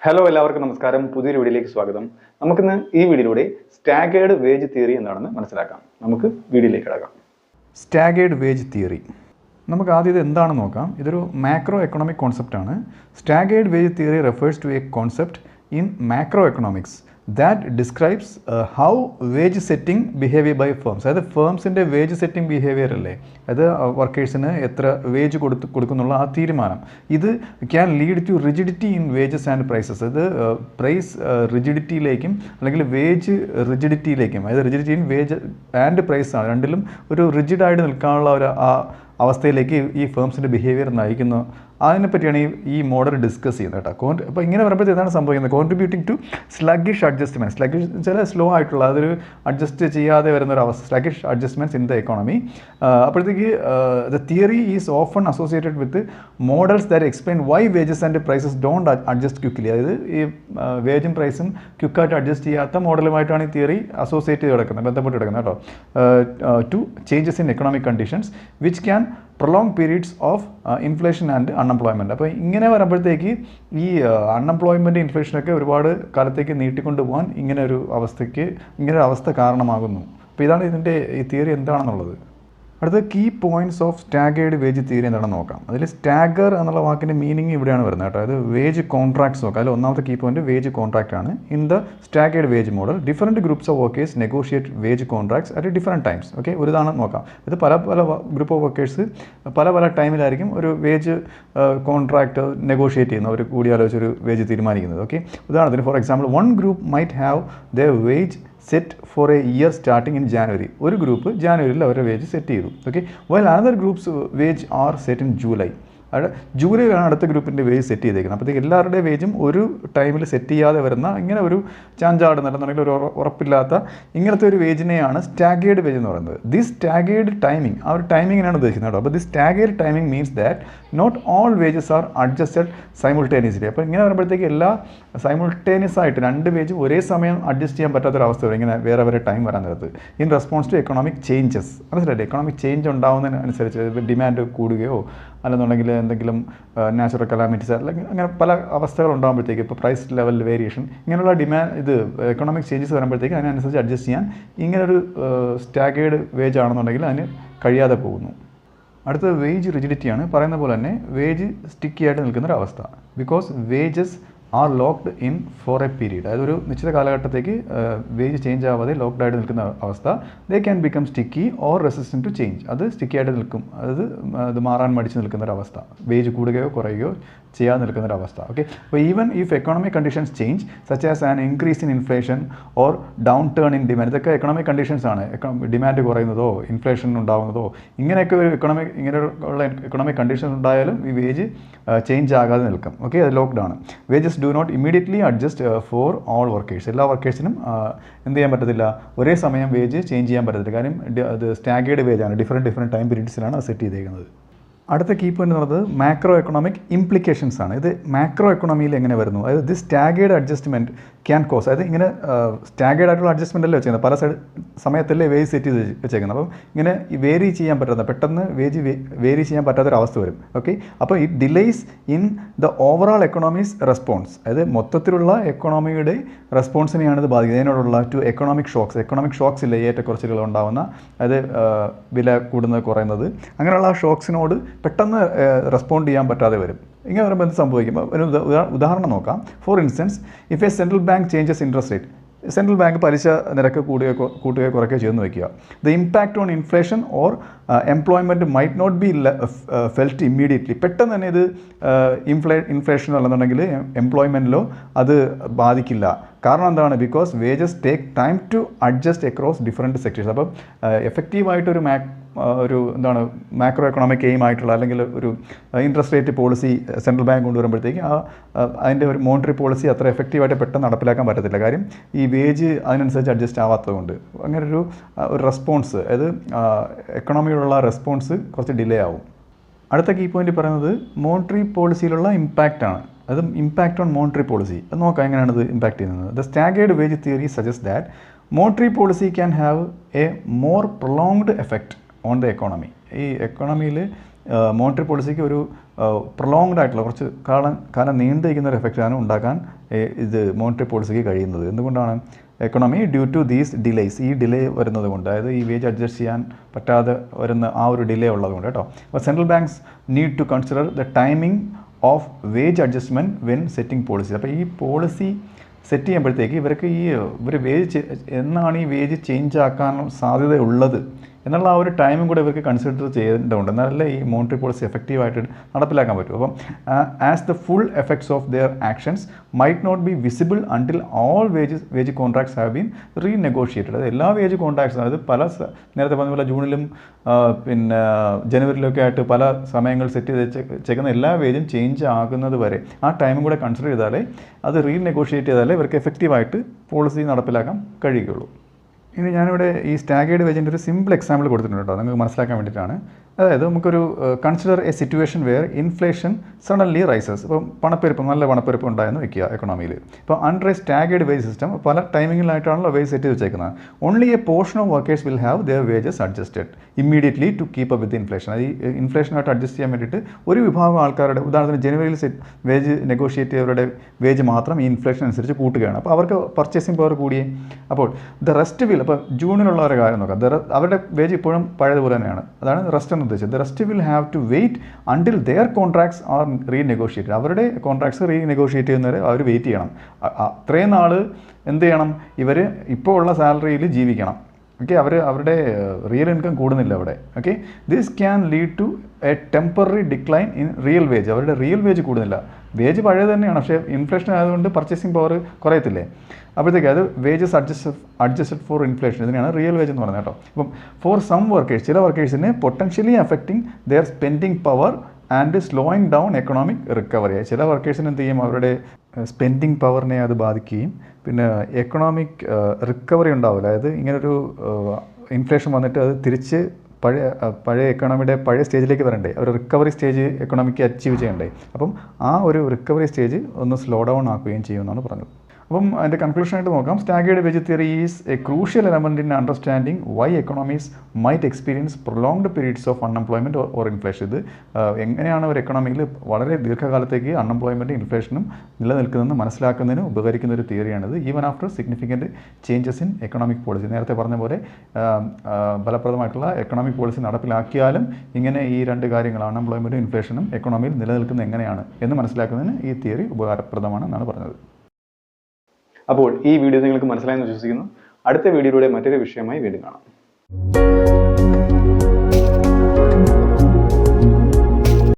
Hello എല്ലാവർക്കും നമസ്കാരം. പുതിയൊരു വീഡിയോയിലേക്ക് സ്വാഗതം. നമുക്കിന്ന് ഈ വീഡിയോയിലൂടെ സ്റ്റാഗേർഡ് വേജ് തിയറി എന്താണെന്ന് മനസ്സിലാക്കാം. നമുക്ക് വീഡിയോയിലേക്ക് കിടക്കാം. സ്റ്റാഗേർഡ് വേജ് തിയറി നമുക്ക് ആദ്യം ഇത് എന്താണെന്ന് നോക്കാം. ഇതൊരു മാക്രോ എക്കണോമിക് കോൺസെപ്റ്റ് ആണ്. Staggered wage theory refers to a concept in macroeconomics that describes how wage setting behavior by firms. അതായത് ഫേംസിൻ്റെ വേജ് സെറ്റിംഗ് ബിഹേവിയർ അല്ലേ, അത് വർക്കേഴ്സിന് എത്ര വേജ് കൊടുക്കുന്നുള്ള ആ തീരുമാനം. ഇത് can lead to rigidity in wages and prices. ഇത് price റിജിഡിറ്റിയിലേക്കും അല്ലെങ്കിൽ വേജ് റിജിഡിറ്റിയിലേക്കും, അതായത് rigidity in wage and price ആണ്, രണ്ടിലും ഒരു റിജിഡായിട്ട് നിൽക്കാനുള്ള ഒരു അവസ്ഥയിലേക്ക് ഈ ഫേംസിൻ്റെ ബിഹേവിയർ നയിക്കുന്നു. അതിനെപ്പറ്റിയാണ് ഈ മോഡൽ ഡിസ്കസ് ചെയ്യുന്നത് കേട്ടോ. അപ്പോൾ ഇങ്ങനെ പറയുമ്പോൾ എന്താണ് സംഭവിക്കുന്നത്? Contributing to sluggish adjustments. Sluggish ചില സ്ലോ ആയിട്ടുള്ള അതൊരു അഡ്ജസ്റ്റ് ചെയ്യാതെ വരുന്ന ഒരു അവസ്ഥ, sluggish adjustments in the economy. അപ്പോഴത്തേക്ക് the theory is often associated with models that explain why wages and prices don't adjust quickly. അതായത് ഈ വേജും പ്രൈസും ക്വിക്കായിട്ട് അഡ്ജസ്റ്റ് ചെയ്യാത്ത മോഡലുമായിട്ടാണ് ഈ തിയറി അസോസിയേറ്റ് ചെയ്ത് കിടക്കുന്നത്, ബന്ധപ്പെട്ട് കിടക്കുന്നത് കേട്ടോ. To changes in economic conditions which can prolong periods of inflation and unemployment. അപ്പോൾ ഇങ്ങനെ വരുമ്പോഴത്തേക്ക് ഈ അൺഎംപ്ലോയ്മെൻറ്റ് ഇൻഫ്ലേഷനൊക്കെ ഒരുപാട് കാലത്തേക്ക് നീട്ടിക്കൊണ്ടു പോകാൻ ഇങ്ങനെ ഒരു അവസ്ഥ കാരണമാകുന്നു. അപ്പോൾ ഇതാണ് ഇതിൻ്റെ ഈ തിയറി എന്താണെന്നുള്ളത്. അടുത്ത key points of staggered wage theory എന്താണെന്ന് നോക്കാം. അതിൽ സ്റ്റാഗർ എന്നുള്ള വാക്കിൻ്റെ മീനിങ് ഇവിടെയാണ് വരുന്നത് കേട്ടോ. അത് വേജ് കോൺട്രാക്ട്സ് നോക്കാം. അതിൽ ഒന്നാമത്തെ കീ പോയിന്റ് വേജ് കോൺട്രാക്റ്റ് ആണ്. In the staggered wage model different groups of workers negotiate wage contracts at different times. Okay, ഒരു ഇതാണ് നോക്കാം. ഇത് പല ഗ്രൂപ്പ് ഓഫ് വർക്കേഴ്സ് പല ടൈമിലായിരിക്കും ഒരു വേജ് കോൺട്രാക്റ്റ് നെഗോഷിയേറ്റ് ചെയ്യുന്നത്, ഒരു കൂടിയാലോചിച്ചൊരു വേജ് തീരുമാനിക്കുന്നത്. ഓക്കെ, ഉദാഹരണത്തിന് for example one group might have the wage set for a year starting in January. ഒരു ഗ്രൂപ്പ് ജാനുവരിയിൽ അവരുടെ വേജ് സെറ്റ് ചെയ്തു. Okay, while another group's wages are set in July. അവിടെ ജൂലൈയിലാണ് അടുത്ത ഗ്രൂപ്പിൻ്റെ വേജ് സെറ്റ് ചെയ്തേക്കുന്നത്. അപ്പോഴത്തേക്ക് എല്ലാവരുടെയും വേജും ഒരു ടൈമിൽ സെറ്റ് ചെയ്യാതെ വരുന്ന ഇങ്ങനെ ഒരു ചാഞ്ചാടുന്നുണ്ടെന്നുണ്ടെങ്കിൽ ഒരു ഉറപ്പില്ലാത്ത ഇങ്ങനത്തെ ഒരു വേജിനെയാണ് സ്റ്റാഗേർഡ് വേജ് എന്ന് പറയുന്നത്. ദിസ് സ്റ്റാഗേർഡ് ടൈമിംഗ്, ആ ഒരു ടൈമിങ്ങിനാണ് ഉദ്ദേശിക്കുന്നത് കേട്ടോ. അപ്പോൾ this staggered timing means that not all wages are adjusted simultaneously. അപ്പോൾ ഇങ്ങനെ വരുമ്പോഴത്തേക്ക് എല്ലാ സൈമിൾട്ടേനിയസ് ആയിട്ട് രണ്ട് വേജും ഒരേ സമയം അഡ്ജസ്റ്റ് ചെയ്യാൻ പറ്റാത്തൊരവസ്ഥ വരും, ഇങ്ങനെ വേറെ ടൈം വരാൻ നേരത്ത്. In response to economic changes. മനസ്സിലായില്ലേ? എക്കണോമിക് ചേഞ്ച് ഉണ്ടാകുന്നതിനനുസരിച്ച് ഡിമാൻഡ് കൂടുകയോ അല്ലെന്നുണ്ടെങ്കിൽ എന്തെങ്കിലും നാച്ചുറൽ കലാമിറ്റീസ് അല്ലെങ്കിൽ അങ്ങനെ പല അവസ്ഥകൾ ഉണ്ടാകുമ്പോഴത്തേക്ക്, ഇപ്പോൾ പ്രൈസ് ലെവൽ വേരിയേഷൻ, ഇങ്ങനെയുള്ള എക്കണോമിക് ചേഞ്ചസ് വരുമ്പോഴത്തേക്ക് അതിനനുസരിച്ച് അഡ്ജസ്റ്റ് ചെയ്യാൻ ഇങ്ങനൊരു സ്റ്റാഗേർഡ് വേജ് ആണെന്നുണ്ടെങ്കിൽ അതിന് കഴിയാതെ പോകുന്നു. അടുത്തത് വേജ് റിജിഡിറ്റിയാണ്. പറയുന്ന പോലെ തന്നെ വേജ് സ്റ്റിക്കി ആയിട്ട് നിൽക്കുന്നൊരവസ്ഥ. Because wages are locked in for a period. അതായത് ഒരു നിശ്ചിത കാലഘട്ടത്തേക്ക് വേജ് ചേഞ്ച് ആവാതെ ലോക്ക്ഡ് ആയിട്ട് നിൽക്കുന്ന അവസ്ഥ. They can become sticky or resistant to change. അത് സ്റ്റിക്കി ആയിട്ട് നിൽക്കും, അത് മാറാൻ മടിച്ച് നിൽക്കുന്നൊരവസ്ഥ. വേജ് കൂടുകയോ കുറയുകയോ ചെയ്യാതെ നിൽക്കുന്നൊരവസ്ഥ. ഓക്കെ, അപ്പോൾ even if economic conditions change such as an increase in inflation or down turn in demand, ഇതൊക്കെ എക്കണോമിക് കണ്ടീഷൻസ് ആണ്. ഡിമാൻഡ് കുറയുന്നതോ ഇൻഫ്ലേഷൻ ഉണ്ടാകുന്നതോ ഇങ്ങനെയൊക്കെ ഒരു ഇങ്ങനെയുള്ള എക്കണോമിക് കണ്ടീഷൻസ് ഉണ്ടായാലും ഈ വേജ് ചേഞ്ച് ആകാതെ നിൽക്കും. ഓക്കെ, അത് ലോക്ക്ഡ് ആണ്. Wages do not immediately adjust for all workers. എല്ലാ വർക്കേഴ്സിനും എന്ത് ചെയ്യാൻ പറ്റത്തില്ല, ഒരേ സമയം വേജ് ചേഞ്ച് ചെയ്യാൻ പറ്റത്തില്ല. കാര്യം അത് സ്റ്റാഗേർഡ് വേജ് ആണ്, ഡിഫറെൻറ്റ് ടൈം പീരീഡ്സിലാണ് അത് സെറ്റ് ചെയ്തേക്കുന്നത്. അടുത്ത കീ പോയിന്റ് എന്ന് പറയുന്നത് മാക്രോ എക്കണോമിക് ഇംപ്ലിക്കേഷൻസ് ആണ്. ഇത് മാക്രോ എക്കണോമിയിൽ എങ്ങനെ വരുന്നു? അതായത് this staggered adjustment can cos, അതായത് ഇങ്ങനെ സ്റ്റാഗേർഡ് ആയിട്ടുള്ള അഡ്ജസ്റ്റ്മെൻ്റ് അല്ലേ വെച്ചേക്കുന്നത്, പല സമയത്തല്ലേ വേജ് സെറ്റ് ചെയ്ത് വെച്ചേക്കുന്നത്. അപ്പം ഇങ്ങനെ വേരി ചെയ്യാൻ പറ്റാത്ത, പെട്ടെന്ന് വേജ് വേരി ചെയ്യാൻ പറ്റാത്തൊരവസ്ഥ വരും. ഓക്കെ, അപ്പോൾ it delays in the overall economies response. അതായത് മൊത്തത്തിലുള്ള എക്കണോമിയുടെ റെസ്പോൺസിനെയാണ് ഇത് ബാധിക്കുന്നത്. അതിനോടുള്ള ടു എക്കണോമിക് ഷോക്സ് ഇല്ലേ, ഏറ്റക്കുറച്ചിലുകൾ ഉണ്ടാകുന്ന, അതായത് വില കൂടുന്നത് കുറയുന്നത്, അങ്ങനെയുള്ള ആ ഷോക്സിനോട് പെട്ടെന്ന് റെസ്പോണ്ട് ചെയ്യാൻ പറ്റാതെ വരും. ഇങ്ങനെ വരുമ്പോൾ എന്ത് സംഭവിക്കും? ഒരു ഉദാഹരണം നോക്കാം. For instance, if a central bank changes interest rate, central bank പലിശ നിരക്ക് കൂട്ടുകയോ കുറയ്ക്കുകയോ ചെയ്യുമെന്ന് വയ്ക്കുക. The impact on inflation or employment might not be felt immediately. പെട്ടെന്ന് തന്നെ ഇത് ഇൻഫ്ലേഷനോ അല്ലെന്നുണ്ടെങ്കിൽ എംപ്ലോയ്മെൻറ്റിലോ അത് ബാധിക്കില്ല. കാരണം എന്താണ്? Because wages take time to adjust across different sectors. അപ്പം എഫക്റ്റീവായിട്ടൊരു എന്താണ് മാക്രോ എക്കണോമിക് എയിം ആയിട്ടുള്ള അല്ലെങ്കിൽ ഒരു interest rate policy central bank കൊണ്ടുവരുമ്പോഴത്തേക്ക് അതിൻ്റെ ഒരു മോണിറ്ററി പോളിസി അത്ര എഫക്റ്റീവായിട്ട് പെട്ടെന്ന് നടപ്പിലാക്കാൻ പറ്റത്തില്ല. കാര്യം ഈ വേജ് അതിനനുസരിച്ച് അഡ്ജസ്റ്റ് ആവാത്തതുകൊണ്ട് അങ്ങനെ ഒരു റെസ്പോൺസ്, അതായത് എക്കണോമിയിലുള്ള റെസ്പോൺസ് കുറച്ച് ഡിലേ ആവും. അടുത്ത കീ പോയിന്റ് പറയുന്നത് മോണിറ്ററി പോളിസിയിലുള്ള ഇമ്പാക്റ്റ് ആണ്. അത് ഇമ്പാക്റ്റ് ഓൺ മോണിറ്ററി പോളിസി. അത് നോക്കാം എങ്ങനെയാണ് ഇത് ഇമ്പാക്റ്റ് ചെയ്യുന്നത്. The staggered wage theory suggest that monetary policy can have A more prolonged effect on the economy. ഈ എക്കോണമിയിൽ മോണിറ്ററി പോളിസിക്ക് ഒരു പ്രൊലോങ്ഡ് ആയിട്ടുള്ള കുറച്ച് കാലം നീണ്ടിരിക്കുന്ന ഒരു എഫക്റ്റാണ് ഉണ്ടാക്കാൻ ഇത് മോണിറ്ററി പോളിസിക്ക് കഴിയുന്നത്. എന്തുകൊണ്ടാണ്? Economy due to these delays, ഈ ഡിലേ വരുന്നത് കൊണ്ട്, അതായത് ഈ വേജ് അഡ്ജസ്റ്റ് ചെയ്യാൻ പറ്റാതെ വരുന്ന ആ ഒരു ഡിലേ ഉള്ളത് കൊണ്ട് കേട്ടോ. അപ്പോൾ central banks need to consider the timing of wage adjustment when setting policy. അപ്പോൾ ഈ പോളിസി സെറ്റ് ചെയ്യുമ്പോഴത്തേക്ക് ഇവർ വേജ് എന്നാണ് ഈ വേജ് ചേഞ്ച് ആക്കാൻ സാധ്യതയുള്ളത് എന്നുള്ള ആ ഒരു ടൈമും കൂടെ ഇവർക്ക് കൺസിഡർ ചെയ്യേണ്ടതുണ്ട്. എന്നാലല്ലേ ഈ മോണിറ്ററി പോളിസി എഫക്റ്റീവായിട്ട് നടപ്പിലാക്കാൻ പറ്റും. അപ്പം as the full effects of their actions might not be visible until all wage contracts have been renegotiated. അത് എല്ലാ വേജ് കോൺട്രാക്ട്സും, അതായത് നേരത്തെ പറഞ്ഞ പോലെ ജൂണിലും പിന്നെ ജനുവരിയിലൊക്കെ ആയിട്ട് പല സമയങ്ങൾ സെറ്റ് ചെയ്ത് വെച്ചേക്കുന്ന എല്ലാ വേജും ചേഞ്ച് ആകുന്നത് വരെ ആ ടൈമും കൂടെ കൺസിഡർ ചെയ്താലേ, അത് റീനെഗോഷിയേറ്റ് ചെയ്താലേ ഇവർക്ക് എഫക്റ്റീവായിട്ട് പോളിസി നടപ്പിലാക്കാൻ കഴിയുകയുള്ളൂ. ഇനി ഞാനിവിടെ ഈ സ്റ്റാഗേർഡ് വേജിൻ്റെ ഒരു സിമ്പിൾ എക്സാമ്പിൾ കൊടുത്തിട്ടുണ്ട് കേട്ടോ, നിങ്ങൾക്ക് മനസ്സിലാക്കാൻ വേണ്ടിയിട്ടാണ്. അതായത് നമുക്കൊരു consider a situation where inflation suddenly rises. ഇപ്പം നല്ല പണപ്പെരുപ്പം ഉണ്ടായെന്ന് വെക്കുക എക്കണോമിയിൽ. ഇപ്പോൾ under a staggered wage system പല ടൈമിങ്ങിലായിട്ടാണല്ലോ വേജ് സെറ്റ് ചെയ്ത് വെച്ചേക്കുന്നത്. Only a portion of workers will have their wages adjusted immediately to keep up with inflation. അത് ഈ ഇൻഫ്ലേഷനായിട്ട് അഡ്ജസ്റ്റ് ചെയ്യാൻ വേണ്ടിയിട്ട് ഒരു വിഭാഗം ആൾക്കാരുടെ, ഉദാഹരണത്തിന് ജനുവരിയിൽ വേജ് നെഗോഷിയേറ്റ് ചെയ്തവരുടെ വേജ് മാത്രം ഈ ഇൻഫ്ലേഷൻ അനുസരിച്ച് കൂട്ടുകയാണ്. അപ്പോൾ അവർക്ക് പർച്ചേസിംഗ് പവർ കൂടിയേ. അപ്പോൾ ദ റെസ്റ്റ് വിൽ, അപ്പോൾ ജൂണിലുള്ളവരുടെ കാര്യം നോക്കാം, അവരുടെ വേജ് ഇപ്പോഴും പഴയതുപോലെ തന്നെയാണ്. അതാണ് റെസ്റ്റ് ഉദ്ദേശിച്ചത്. The rest will have to wait until their contracts are renegotiated. അവരുടെ കോൺട്രാക്ട്സ് റീനെഗോഷിയേറ്റ് ചെയ്യുന്നവരെ അവർ വെയിറ്റ് ചെയ്യണം. അത്രയും നാൾ എന്ത് ചെയ്യണം? ഇവർ ഇപ്പോൾ ഉള്ള സാലറിയിൽ ജീവിക്കണം. ഓക്കെ, അവരുടെ റിയൽ ഇൻകം കൂടുന്നില്ല അവിടെ. Okay, this can lead to a temporary decline in real wage. അവരുടെ റിയൽ വേജ് കൂടുന്നില്ല, വേജ് പഴയത് തന്നെയാണ്, പക്ഷേ ഇൻഫ്ലേഷൻ ആയതുകൊണ്ട് പർച്ചേസിംഗ് പവർ കുറയത്തില്ലേ. അപ്പോഴത്തേക്ക് അത് വേജസ് അഡ്ജസ്റ്റഡ് ഫോർ ഇൻഫ്ലേഷൻ, ഇതിനെയാണ് റിയൽ വേജ് എന്ന് പറയുന്നത് കേട്ടോ. അപ്പം ഫോർ സം വർക്കേഴ്സ്, ചില വർക്കേഴ്സിന് potentially affecting their spending power and slowing down economic recovery. ചില വർക്കേഴ്സിന് എന്ത് ചെയ്യും? അവരുടെ സ്പെൻഡിങ് പവറിനെ അത് ബാധിക്കുകയും പിന്നെ എക്കണോമിക് റിക്കവറി ഉണ്ടാവില്ല. അതായത് ഇങ്ങനൊരു ഇൻഫ്ലേഷൻ വന്നിട്ട് അത് തിരിച്ച് പഴയ എക്കണോമിയുടെ പഴയ സ്റ്റേജിലേക്ക് വരണ്ടേ, ഒരു റിക്കവറി സ്റ്റേജ് എക്കണോമിക്ക് അച്ചീവ് ചെയ്യണ്ടേ. അപ്പം ആ ഒരു റിക്കവറി സ്റ്റേജ് ഒന്ന് സ്ലോ ഡൗൺ ആക്കുകയും ചെയ്യുമെന്നാണ് പറഞ്ഞത്. അപ്പം അതിൻ്റെ കൺക്ലൂഷനായിട്ട് നോക്കാം. Staggered wage theory is a crucial element in understanding why economies might experience prolonged periods of unemployment or inflation. ഇത് എങ്ങനെയാണ് ഒരു എക്കണോമിയിൽ വളരെ ദീർഘകാലത്തേക്ക് അൺഎംപ്ലോയ്മെൻറ്റും ഇൻഫ്ലേഷനും നിലനിൽക്കുന്നതെന്ന് മനസ്സിലാക്കുന്നതിന് ഉപകരിക്കുന്ന ഒരു തിയറിയാണിത്. Even after significant changes in economic policy. നേരത്തെ പറഞ്ഞ പോലെ ഫലപ്രദമായിട്ടുള്ള എക്കണോമിക് പോളിസി നടപ്പിലാക്കിയാലും ഇങ്ങനെ ഈ രണ്ട് കാര്യങ്ങൾ, അൺഎംപ്ലോയ്മെൻറ്റും ഇൻഫ്ലേഷനും എക്കണോമിയിൽ നിലനിൽക്കുന്നത് എങ്ങനെയാണ് എന്ന് മനസ്സിലാക്കുന്നതിന് ഈ തിയറി ഉപകാരപ്രദമാണെന്നാണ് പറഞ്ഞത്. അപ്പോൾ ഈ വീഡിയോ നിങ്ങൾക്ക് മനസ്സിലായെന്ന് വിശ്വസിക്കുന്നു. അടുത്ത വീഡിയോയിലൂടെ മറ്റൊരു വിഷയമായി വീണ്ടും കാണാം.